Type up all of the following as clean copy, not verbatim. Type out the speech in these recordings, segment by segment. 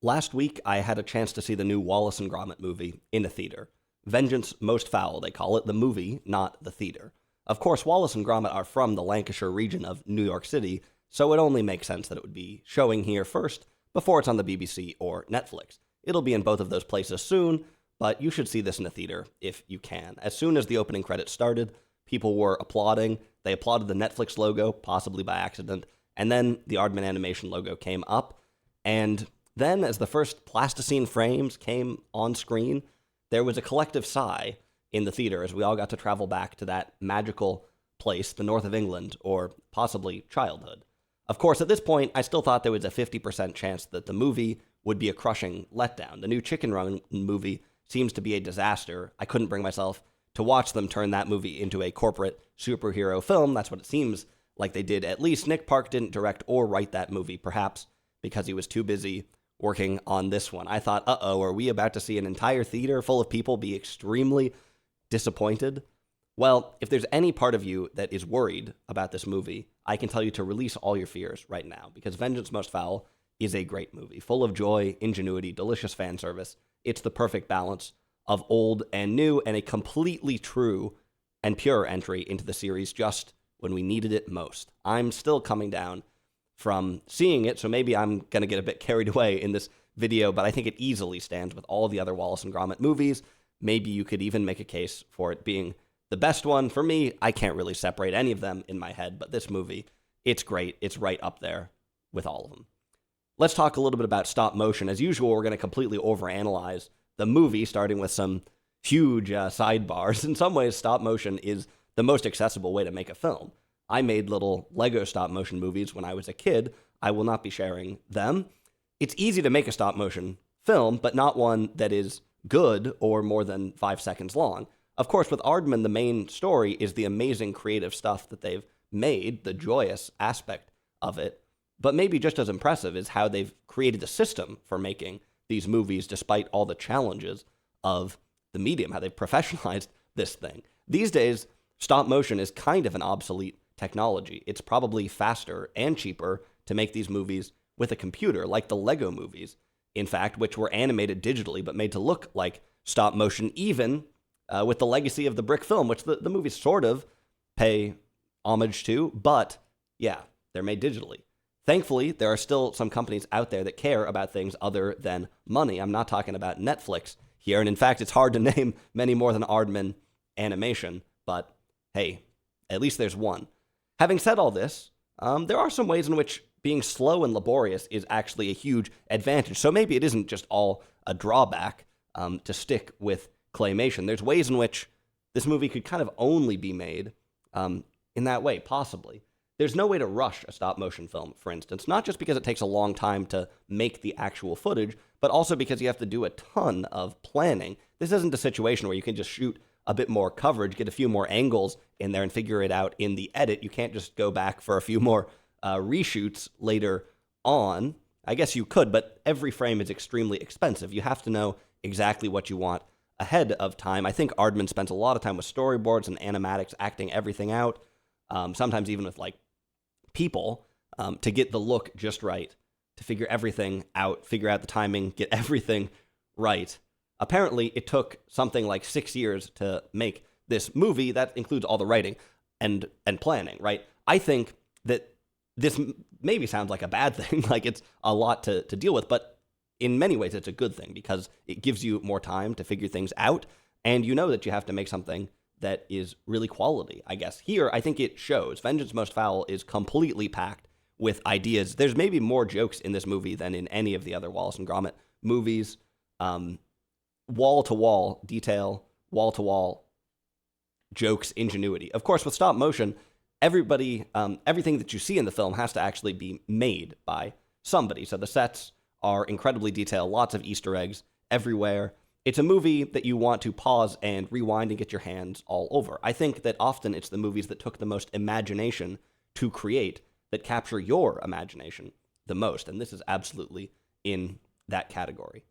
Last week, I had a chance to see the new Wallace and Gromit movie in a theater. Vengeance Most Fowl, they call it, the movie, not the theater. Of course, Wallace and Gromit are from the Lancashire region of New York City, so it only makes sense that it would be showing here first before it's on the BBC or Netflix. It'll be in both of those places soon, but you should see this in a theater if you can. As soon as the opening credits started, people were applauding. They applauded the Netflix logo, possibly by accident, and then the Aardman Animation logo came up, and then, as the first plasticine frames came on screen, there was a collective sigh in the theater as we all got to travel back to that magical place, the north of England, or possibly childhood. Of course, at this point, I still thought there was a 50% chance that the movie would be a crushing letdown. The new Chicken Run movie seems to be a disaster. I couldn't bring myself to watch them turn that movie into a corporate superhero film. That's what it seems like they did. At least Nick Park didn't direct or write that movie, perhaps because he was too busy working on this one. I thought, are we about to see an entire theater full of people be extremely disappointed? Well, if there's any part of you that is worried about this movie, I can tell you to release all your fears right now, because Vengeance Most Foul is a great movie, full of joy, ingenuity, delicious fan service. It's the perfect balance of old and new, and a completely true and pure entry into the series just when we needed it most. I'm still coming down from seeing it, so maybe I'm going to get a bit carried away in this video, but I think it easily stands with all the other Wallace and Gromit movies. Maybe you could even make a case for it being the best one. For me, I can't really separate any of them in my head, but this movie, it's great. It's right up there with all of them. Let's talk a little bit about stop motion. As usual, we're going to completely overanalyze the movie, starting with some huge sidebars. In some ways, stop motion is the most accessible way to make a film. I made little Lego stop motion movies when I was a kid. I will not be sharing them. It's easy to make a stop motion film, but not one that is good or more than 5 seconds long. Of course, with Aardman, the main story is the amazing creative stuff that they've made, the joyous aspect of it. But maybe just as impressive is how they've created a system for making these movies despite all the challenges of the medium, how they've professionalized this thing. These days, stop motion is kind of an obsolete technology. It's probably faster and cheaper to make these movies with a computer, like the Lego movies, in fact, which were animated digitally but made to look like stop motion, even with the legacy of the brick film, which the movies sort of pay homage to, but yeah, they're made digitally. Thankfully, there are still some companies out there that care about things other than money. I'm not talking about Netflix here, and in fact, it's hard to name many more than Aardman Animation, but hey, at least there's one. Having said all this, there are some ways in which being slow and laborious is actually a huge advantage. So maybe it isn't just all a drawback to stick with claymation. There's ways in which this movie could kind of only be made in that way, possibly. There's no way to rush a stop-motion film, for instance, not just because it takes a long time to make the actual footage, but also because you have to do a ton of planning. This isn't a situation where you can just shoot a bit more coverage, get a few more angles in there and figure it out in the edit. You can't just go back for a few more reshoots later on. I guess you could, but every frame is extremely expensive. You have to know exactly what you want ahead of time. I think Aardman spends a lot of time with storyboards and animatics, acting everything out, sometimes even with like people, to get the look just right, to figure everything out, figure out the timing, get everything right. Apparently, it took something like 6 years to make this movie. That includes all the writing and planning, right? I think that this maybe sounds like a bad thing, like it's a lot to deal with, but in many ways it's a good thing because it gives you more time to figure things out, and you know that you have to make something that is really quality, I guess. Here, I think it shows. Vengeance Most Foul is completely packed with ideas. There's maybe more jokes in this movie than in any of the other Wallace and Gromit movies. Wall-to-wall detail, wall-to-wall jokes, ingenuity. Of course, with stop motion, everything that you see in the film has to actually be made by somebody. So the sets are incredibly detailed, lots of Easter eggs everywhere. It's a movie that you want to pause and rewind and get your hands all over. I think that often it's the movies that took the most imagination to create that capture your imagination the most, and this is absolutely in that category.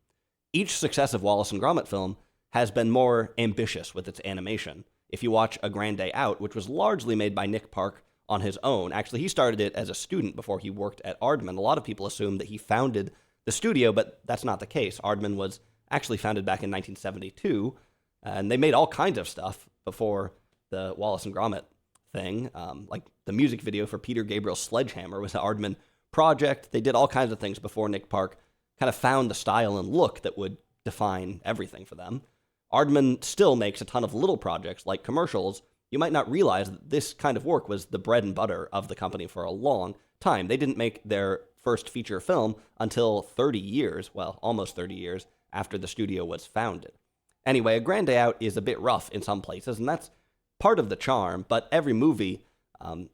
Each successive Wallace and Gromit film has been more ambitious with its animation. If you watch A Grand Day Out, which was largely made by Nick Park on his own, actually he started it as a student before he worked at Aardman. A lot of people assume that he founded the studio, but that's not the case. Aardman was actually founded back in 1972, and they made all kinds of stuff before the Wallace and Gromit thing. Like the music video for Peter Gabriel's Sledgehammer was an Aardman project. They did all kinds of things before Nick Park kind of found the style and look that would define everything for them. Aardman still makes a ton of little projects like commercials. You might not realize that this kind of work was the bread and butter of the company for a long time. They didn't make their first feature film until 30 years, well, almost 30 years after the studio was founded. Anyway, A Grand Day Out is a bit rough in some places, and that's part of the charm, but every movie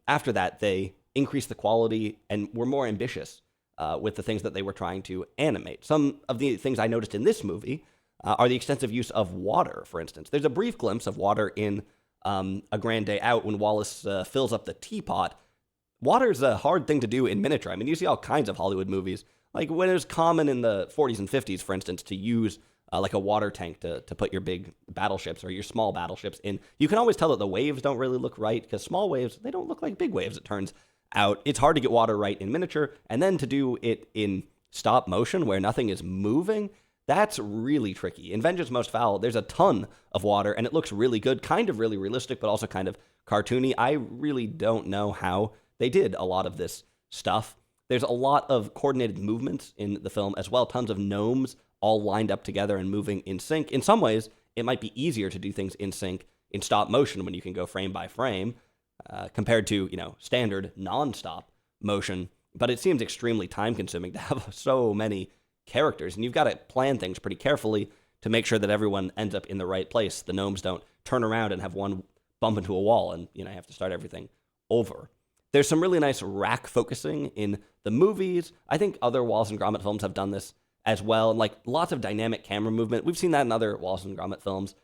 after that, they increased the quality and were more ambitious with the things that they were trying to animate. Some of the things I noticed in this movie are the extensive use of water, for instance. There's a brief glimpse of water in A Grand Day Out when Wallace fills up the teapot. Water is a hard thing to do in miniature. I mean, you see all kinds of Hollywood movies, like when it was common in the 40s and 50s, for instance, to use like a water tank to put your big battleships or your small battleships in. You can always tell that the waves don't really look right because small waves, they don't look like big waves, it turns out. It's hard to get water right in miniature, and then to do it in stop motion where nothing is moving, that's really tricky. In Vengeance Most Fowl, there's a ton of water, and it looks really good, kind of really realistic, but also kind of cartoony. I really don't know how they did a lot of this stuff. There's a lot of coordinated movements in the film as well, tons of gnomes all lined up together and moving in sync. In some ways, it might be easier to do things in sync in stop motion when you can go frame by frame compared to, standard non-stop motion. But it seems extremely time-consuming to have so many characters, and you've got to plan things pretty carefully to make sure that everyone ends up in the right place. The gnomes don't turn around and have one bump into a wall, and you have to start everything over. There's some really nice rack focusing in the movies. I think other Wallace and Gromit films have done this as well, and like lots of dynamic camera movement. We've seen that in other Wallace and Gromit films.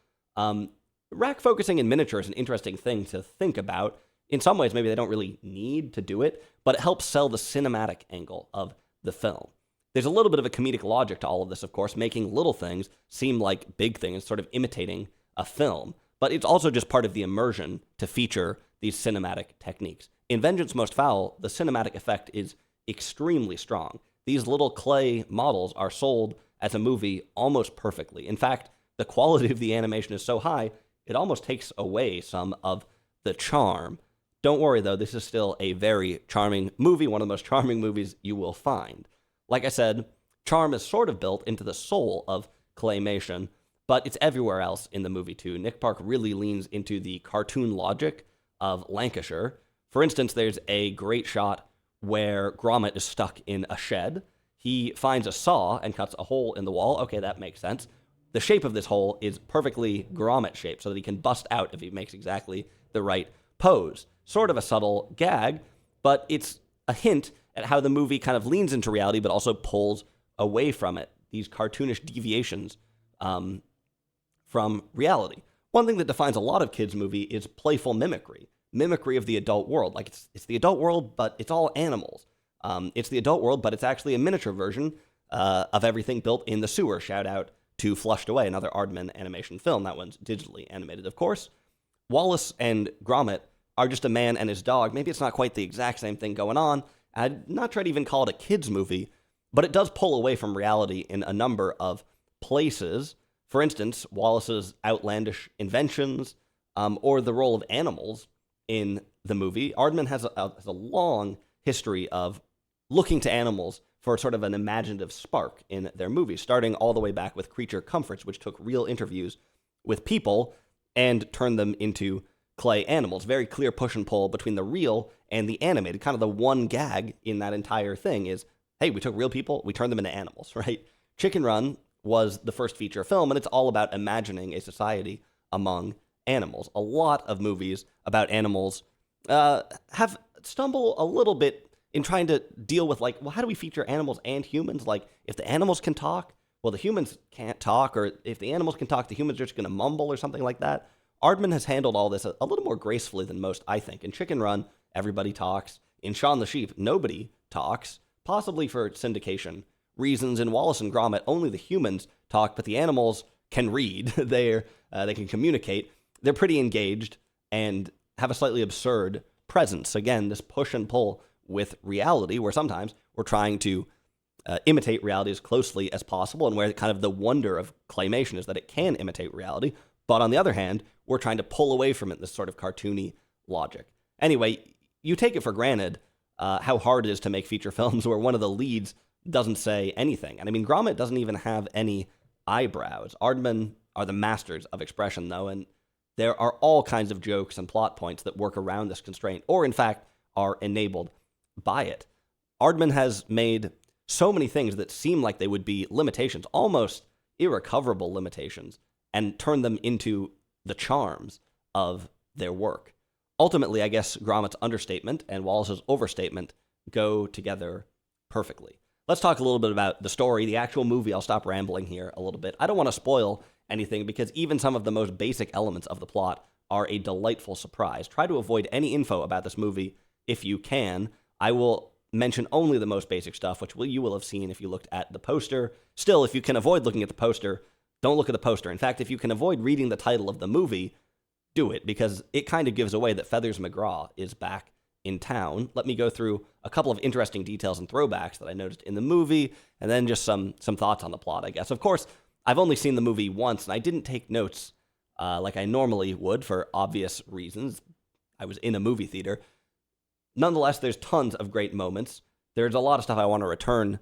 Rack focusing in miniature is an interesting thing to think about. In some ways, maybe they don't really need to do it, but it helps sell the cinematic angle of the film. There's a little bit of a comedic logic to all of this, of course, making little things seem like big things, sort of imitating a film, but it's also just part of the immersion to feature these cinematic techniques. In Vengeance Most Fowl, the cinematic effect is extremely strong. These little clay models are sold as a movie almost perfectly. In fact, the quality of the animation is so high, it almost takes away some of the charm. Don't worry, though, this is still a very charming movie, one of the most charming movies you will find. Like I said, charm is sort of built into the soul of claymation, but it's everywhere else in the movie, too. Nick Park really leans into the cartoon logic of Lancashire. For instance, there's a great shot where Gromit is stuck in a shed. He finds a saw and cuts a hole in the wall. Okay, that makes sense. The shape of this hole is perfectly Gromit shaped so that he can bust out if he makes exactly the right pose. Sort of a subtle gag, but it's a hint at how the movie kind of leans into reality but also pulls away from it. These cartoonish deviations from reality. One thing that defines a lot of kids' movie is playful mimicry. Mimicry of the adult world. Like it's the adult world, but it's all animals. It's the adult world, but it's actually a miniature version of everything built in the sewer. Shout out to Flushed Away, another Aardman animation film. That one's digitally animated, of course. Wallace and Gromit are just a man and his dog. Maybe it's not quite the exact same thing going on. I'd not try to even call it a kid's movie, but it does pull away from reality in a number of places. For instance, Wallace's outlandish inventions, or the role of animals in the movie. Aardman has a long history of looking to animals for sort of an imaginative spark in their movies, starting all the way back with Creature Comforts, which took real interviews with people and turned them into clay animals. Very clear push and pull between the real and the animated. Kind of the one gag in that entire thing is, hey, we took real people, we turned them into animals, right? Chicken Run was the first feature film, and it's all about imagining a society among animals. A lot of movies about animals have stumbled a little bit in trying to deal with, like, well, how do we feature animals and humans? Like, if the animals can talk, well, the humans can't talk, or if the animals can talk, the humans are just going to mumble or something like that. Aardman has handled all this a little more gracefully than most, I think. In Chicken Run, everybody talks. In Shaun the Sheep, nobody talks, possibly for syndication reasons. In Wallace and Gromit, only the humans talk, but the animals can read. They can communicate. They're pretty engaged and have a slightly absurd presence. Again, this push and pull with reality, where sometimes we're trying to imitate reality as closely as possible, and where kind of the wonder of claymation is that it can imitate reality. But on the other hand, we're trying to pull away from it, this sort of cartoony logic. Anyway, you take it for granted how hard it is to make feature films where one of the leads doesn't say anything. And I mean, Gromit doesn't even have any eyebrows. Aardman are the masters of expression, though, and there are all kinds of jokes and plot points that work around this constraint, or in fact, are enabled by it. Aardman has made so many things that seem like they would be limitations, almost irrecoverable limitations, and turn them into the charms of their work. Ultimately, I guess Gromit's understatement and Wallace's overstatement go together perfectly. Let's talk a little bit about the story, the actual movie. I'll stop rambling here a little bit. I don't want to spoil anything because even some of the most basic elements of the plot are a delightful surprise. Try to avoid any info about this movie if you can. I will mention only the most basic stuff, which you will have seen if you looked at the poster. Still, if you can avoid looking at the poster, don't look at the poster. In fact, if you can avoid reading the title of the movie, do it, because it kind of gives away that Feathers McGraw is back in town. Let me go through a couple of interesting details and throwbacks that I noticed in the movie, and then just some thoughts on the plot, I guess. Of course, I've only seen the movie once, and I didn't take notes like I normally would for obvious reasons. I was in a movie theater. Nonetheless, there's tons of great moments. There's a lot of stuff I want to return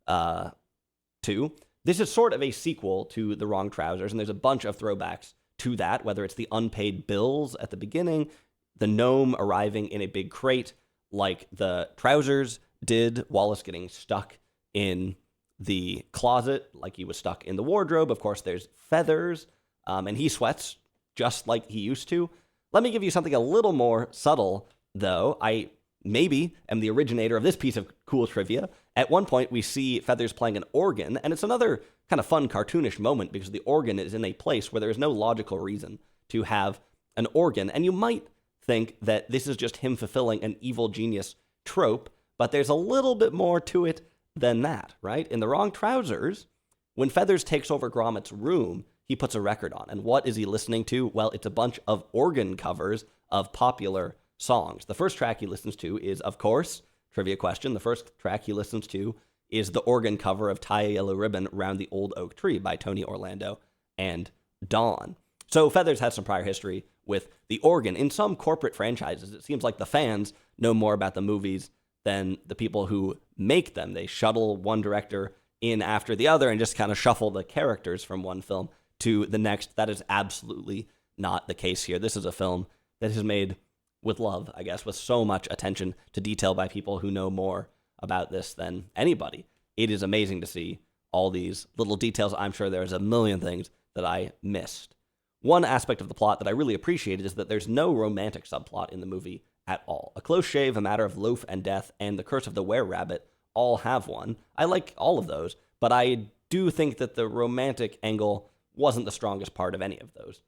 to. This is sort of a sequel to The Wrong Trousers, and there's a bunch of throwbacks to that, whether it's the unpaid bills at the beginning, the gnome arriving in a big crate like the Trousers did, Wallace getting stuck in the closet like he was stuck in the wardrobe. Of course, there's Feathers, and he sweats just like he used to. Let me give you something a little more subtle, though. I maybe am the originator of this piece of cool trivia. At one point, we see Feathers playing an organ, and it's another kind of fun, cartoonish moment because the organ is in a place where there is no logical reason to have an organ, and you might think that this is just him fulfilling an evil genius trope, but there's a little bit more to it than that, right? In The Wrong Trousers, when Feathers takes over Gromit's room, he puts a record on, and what is he listening to? Well, it's a bunch of organ covers of popular songs. The first track he listens to is, of course, trivia question, the first track he listens to is the organ cover of Tie a Yellow Ribbon Round the Old Oak Tree by Tony Orlando and Dawn. So Feathers has some prior history with the organ. In some corporate franchises, it seems like the fans know more about the movies than the people who make them. They shuttle one director in after the other and just kind of shuffle the characters from one film to the next. That is absolutely not the case here. This is a film that is made with love, I guess, with so much attention to detail by people who know more about this than anybody. It is amazing to see all these little details. I'm sure there's a million things that I missed. One aspect of the plot that I really appreciated is that there's no romantic subplot in the movie at all. A Close Shave, A Matter of Loaf and Death, and The Curse of the Were-Rabbit all have one. I like all of those, but I do think that the romantic angle wasn't the strongest part of any of those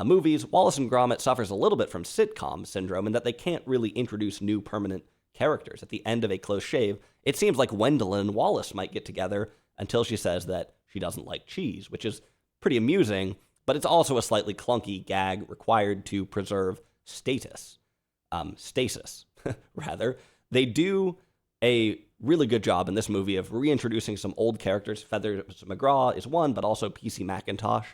movies. Wallace and Gromit suffers a little bit from sitcom syndrome in that they can't really introduce new permanent characters. At the end of A Close Shave, it seems like Wendell and Wallace might get together until she says that she doesn't like cheese, which is pretty amusing, but it's also a slightly clunky gag required to preserve stasis, rather. They do a really good job in this movie of reintroducing some old characters. Feathers McGraw is one, but also PC Macintosh.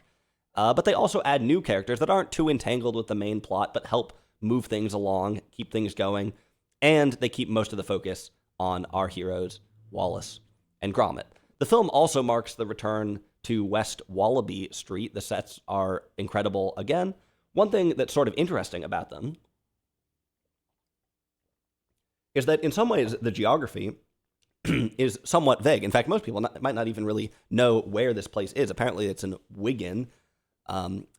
But they also add new characters that aren't too entangled with the main plot, but help move things along, keep things going. And they keep most of the focus on our heroes, Wallace and Gromit. The film also marks the return to West Wallaby Street. The sets are incredible again. One thing that's sort of interesting about them is that in some ways the geography is somewhat vague. In fact, most people might not even really know where this place is. Apparently it's in Wigan,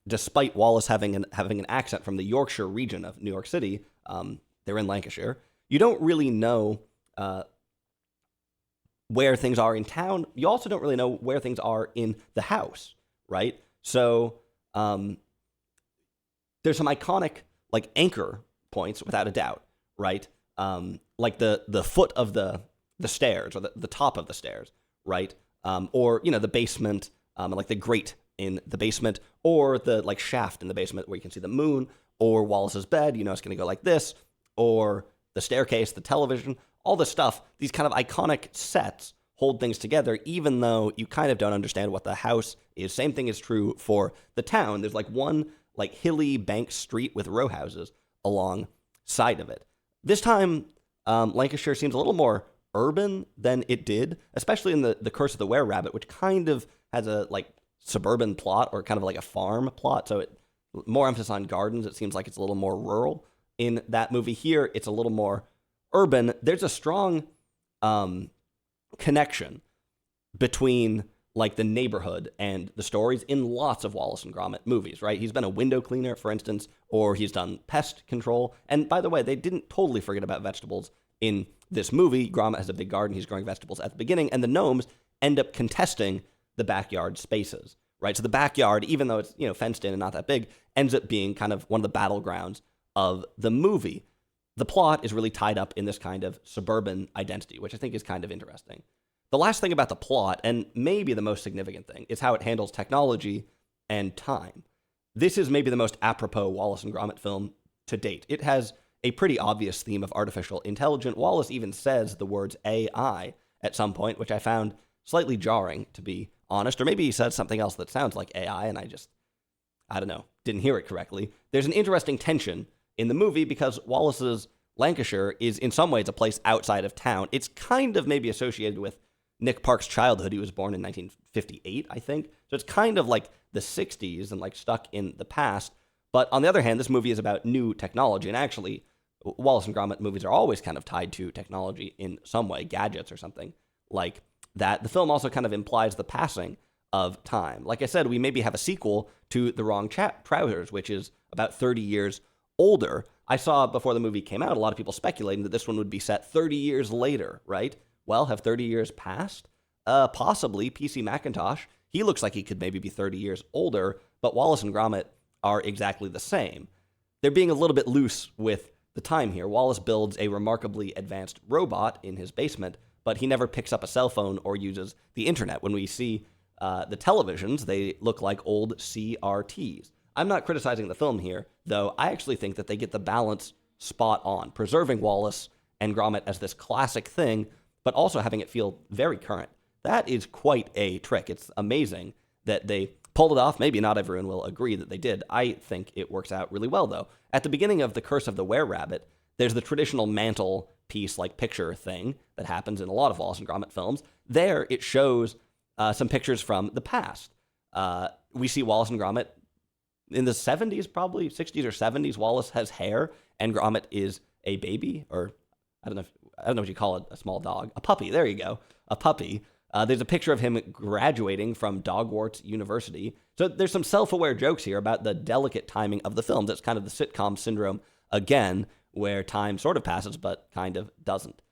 despite Wallace having an accent from the Yorkshire region of New York City. They're in Lancashire. You don't really know where things are in town. You also don't really know where things are in the house, right? So there's some iconic like anchor points without a doubt, right? Like the foot of the stairs or the top of the stairs, right? Or the basement, like the grate in the basement, or the like shaft in the basement where you can see the moon, or Wallace's bed. It's going to go like this, or the staircase, the television, all this stuff. These kind of iconic sets hold things together, even though you kind of don't understand what the house is. Same thing is true for the town. There's like one like hilly bank street with row houses alongside of it. This time, Lancashire seems a little more urban than it did, especially in the Curse of the Were-Rabbit, which kind of has a like suburban plot or kind of like a farm plot. So it more emphasis on gardens. It seems like it's a little more rural. In that movie here, it's a little more urban. There's a strong connection between like the neighborhood and the stories in lots of Wallace and Gromit movies, right? He's been a window cleaner, for instance, or he's done pest control. And by the way, they didn't totally forget about vegetables in this movie. Gromit has a big garden. He's growing vegetables at the beginning, and the gnomes end up contesting the backyard spaces, right? So the backyard, even though it's, fenced in and not that big, ends up being kind of one of the battlegrounds of the movie. The plot is really tied up in this kind of suburban identity, which I think is kind of interesting. The last thing about the plot, and maybe the most significant thing, is how it handles technology and time. This is maybe the most apropos Wallace and Gromit film to date. It has a pretty obvious theme of artificial intelligence. Wallace even says the words AI at some point, which I found slightly jarring, to be honest. Or maybe he says something else that sounds like AI, and I don't know, didn't hear it correctly. There's an interesting tension in the movie because Wallace's Lancashire is in some ways a place outside of town. It's kind of maybe associated with Nick Park's childhood. He was born in 1958, I think. So it's kind of like the 60s and like stuck in the past. But on the other hand, this movie is about new technology. And actually, Wallace and Gromit movies are always kind of tied to technology in some way, gadgets or something like that. The film also kind of implies the passing of time. Like I said, we maybe have a sequel to The Wrong Trousers, which is about 30 years older. I saw before the movie came out a lot of people speculating that this one would be set 30 years later, right? Well, have 30 years passed? Possibly. PC Macintosh, he looks like he could maybe be 30 years older, but Wallace and Gromit are exactly the same. They're being a little bit loose with the time here. Wallace builds a remarkably advanced robot in his basement, but he never picks up a cell phone or uses the internet. When we see the televisions, they look like old CRTs. I'm not criticizing the film here, though. I actually think that they get the balance spot on, preserving Wallace and Gromit as this classic thing, but also having it feel very current. That is quite a trick. It's amazing that they pulled it off. Maybe not everyone will agree that they did. I think it works out really well, though. At the beginning of The Curse of the Were-Rabbit, there's the traditional mantle piece, like picture thing that happens in a lot of Wallace and Gromit films. There, it shows some pictures from the past. We see Wallace and Gromit in the 70s, probably 60s or 70s. Wallace has hair, and Gromit is a baby, or I don't know what you call it, a small dog. A puppy, there you go, a puppy. There's a picture of him graduating from Dogwarts University. So there's some self-aware jokes here about the delicate timing of the film. That's kind of the sitcom syndrome, again, where time sort of passes, but kind of doesn't.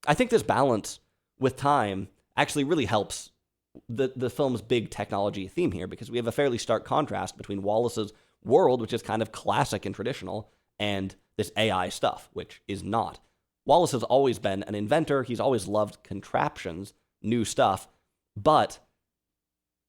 I think this balance with time actually really helps the film's big technology theme here, because we have a fairly stark contrast between Wallace's world, which is kind of classic and traditional, and this AI stuff, which is not. Wallace has always been an inventor. He's always loved contraptions, new stuff, but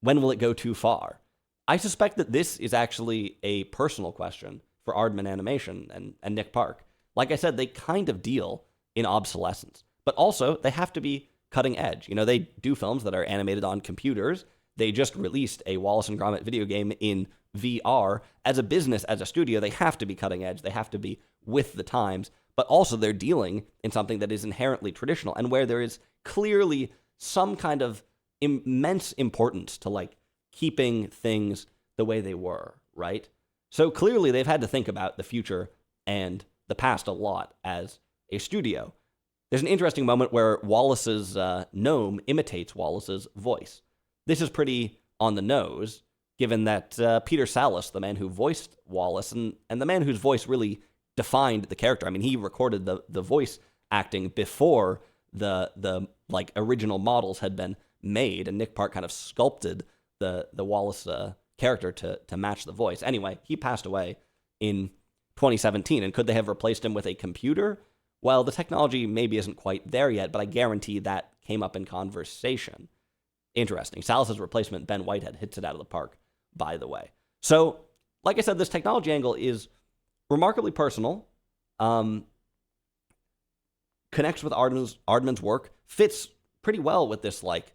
when will it go too far? I suspect that this is actually a personal question for Aardman Animation and Nick Park. Like I said, they kind of deal in obsolescence, but also they have to be cutting edge. They do films that are animated on computers. They just released a Wallace and Gromit video game in VR. As a business, as a studio, they have to be cutting edge. They have to be with the times, but also they're dealing in something that is inherently traditional and where there is clearly some kind of immense importance to like keeping things the way they were, right? So clearly they've had to think about the future and the past a lot as a studio. There's an interesting moment where Wallace's gnome imitates Wallace's voice. This is pretty on the nose, given that Peter Sallis, the man who voiced Wallace, and the man whose voice really defined the character. I mean, he recorded the voice acting before the like original models had been made, and Nick Park kind of sculpted the Wallace character to match the voice. Anyway, he passed away in 2017, and could they have replaced him with a computer? Well, the technology maybe isn't quite there yet, but I guarantee that came up in conversation. Interesting. Salas's replacement, Ben Whitehead, hits it out of the park, by the way. So, like I said, this technology angle is remarkably personal, connects with Aardman's work, fits pretty well with this, like,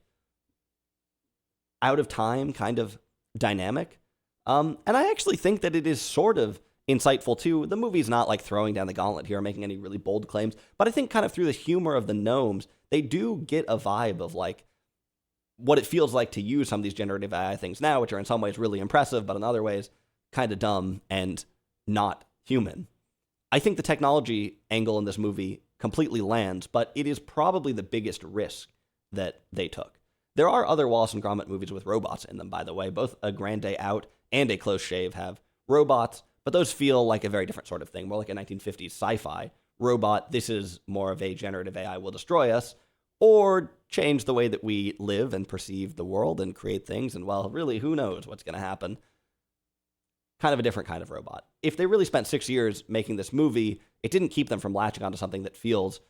out of time kind of dynamic. And I actually think that it is sort of insightful too. The movie's not like throwing down the gauntlet here or making any really bold claims, but I think kind of through the humor of the gnomes, they do get a vibe of like what it feels like to use some of these generative AI things now, which are in some ways really impressive, but in other ways kind of dumb and not human. I think the technology angle in this movie completely lands, but it is probably the biggest risk that they took. There are other Wallace and Gromit movies with robots in them, by the way. Both A Grand Day Out and A Close Shave have robots, but those feel like a very different sort of thing, more like a 1950s sci-fi robot. This is more of a generative AI will destroy us or change the way that we live and perceive the world and create things. And, well, really, who knows what's going to happen? Kind of a different kind of robot. If they really spent 6 years making this movie, it didn't keep them from latching onto something that feels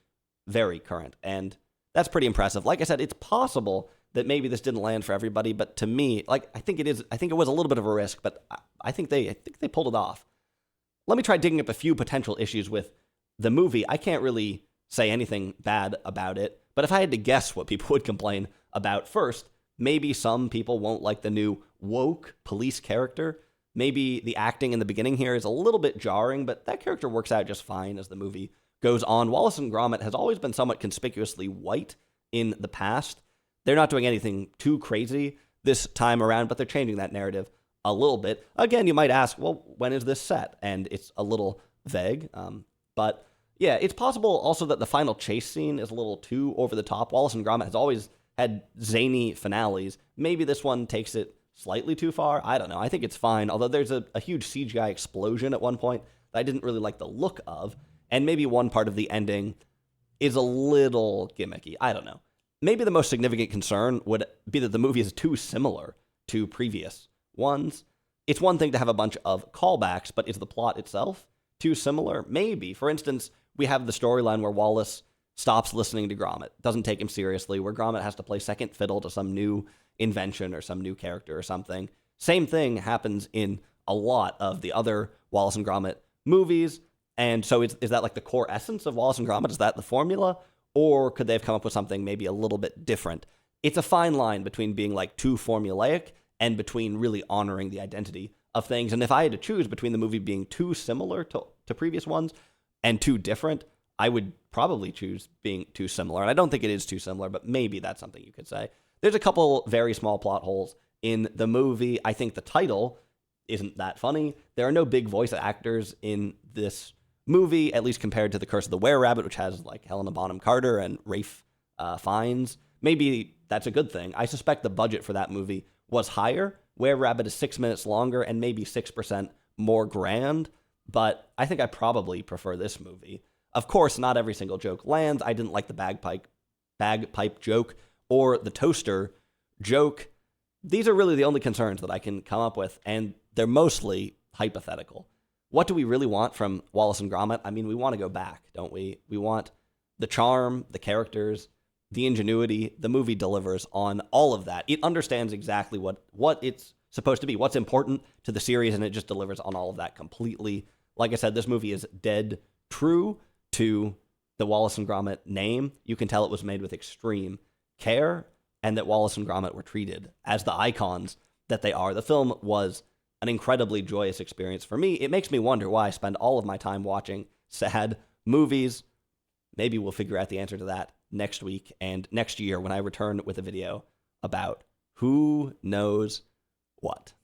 very current. And that's pretty impressive. Like I said, it's possible that maybe this didn't land for everybody, but to me, like, I think it was a little bit of a risk, but I think they pulled it off. Let me try digging up a few potential issues with the movie. I can't really say anything bad about it, but if I had to guess what people would complain about first, maybe some people won't like the new woke police character. Maybe the acting in the beginning here is a little bit jarring, but that character works out just fine as the movie goes on. Wallace and Gromit has always been somewhat conspicuously white in the past. They're not doing anything too crazy this time around, but they're changing that narrative a little bit. Again, you might ask, well, when is this set? And it's a little vague. But yeah, it's possible also that the final chase scene is a little too over the top. Wallace and Gromit has always had zany finales. Maybe this one takes it slightly too far. I don't know. I think it's fine, although there's a huge CGI explosion at one point that I didn't really like the look of. And maybe one part of the ending is a little gimmicky. I don't know. Maybe the most significant concern would be that the movie is too similar to previous ones. It's one thing to have a bunch of callbacks, but is the plot itself too similar? Maybe. For instance, we have the storyline where Wallace stops listening to Gromit, doesn't take him seriously, where Gromit has to play second fiddle to some new invention or some new character or something. Same thing happens in a lot of the other Wallace and Gromit movies. And so is that like the core essence of Wallace and Gromit? Is that the formula? Or could they have come up with something maybe a little bit different? It's a fine line between being like too formulaic and between really honoring the identity of things. And if I had to choose between the movie being too similar to previous ones and too different, I would probably choose being too similar. And I don't think it is too similar, but maybe that's something you could say. There's a couple very small plot holes in the movie. I think the title isn't that funny. There are no big voice actors in this movie, at least compared to The Curse of the Were-Rabbit, which has like Helena Bonham Carter and Rafe Fiennes. Maybe that's a good thing. I suspect the budget for that movie was higher. Were-Rabbit is 6 minutes longer and maybe 6% more grand, but I think I probably prefer this movie. Of course, not every single joke lands. I didn't like the bagpipe joke or the toaster joke. These are really the only concerns that I can come up with, and they're mostly hypothetical. What do we really want from Wallace and Gromit? I mean, we want to go back, don't we? We want the charm, the characters, the ingenuity. The movie delivers on all of that. It understands exactly what it's supposed to be, what's important to the series, and it just delivers on all of that completely. Like I said, this movie is dead true to the Wallace and Gromit name. You can tell it was made with extreme care, and that Wallace and Gromit were treated as the icons that they are. The film was an incredibly joyous experience for me. It makes me wonder why I spend all of my time watching sad movies. Maybe we'll figure out the answer to that next week and next year when I return with a video about who knows what.